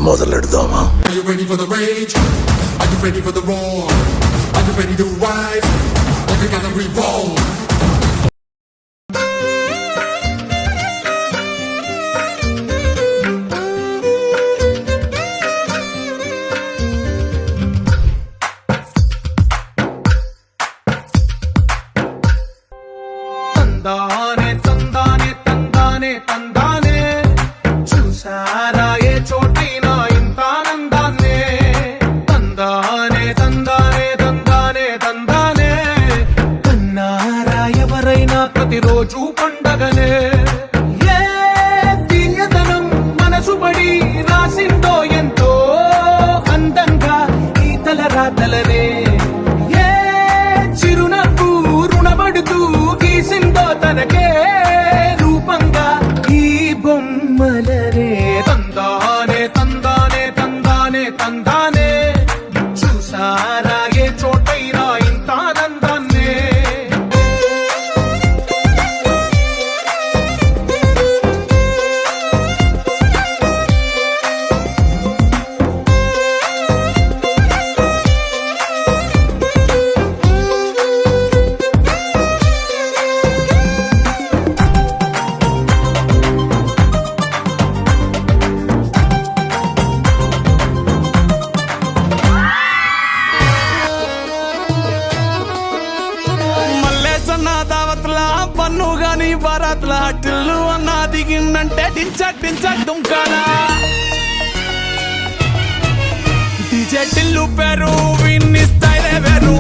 మొదలెడదామా? Are you ready for the rage? Are you ready for the roar? Are you ready to rise? Or you gotta revolve? తందానే తందానే తందానే తందానే చూసారా ఏ చోటైనా ఇంత ఆనందాన్నే తందానే తందానే తందానే తందానే కన్నారా ఎవరైనా ప్రతిరోజు పండగనే ఏ తీయదనం మనసు పడి రాసిందో ఎంతో అందంగా ఈ తల రాతలనే ఏ చిరునవ్వు రుణపడుతూ గీసిందో తనకే రూపంగా ఈ బొమ్మలనే తందానే తందానే తందానే తందానే చూసారా ఏ చోటైనా ఇంత ఆనందాన్నే మల్లేసన్న దావత్ల పన్ను గాని బారాత్ల టిల్లు అన్న దిగిందంటే టించక్ టించక్ దుంకాలా డీజే టిల్లు పేరు విన్ని స్టైలే వేరు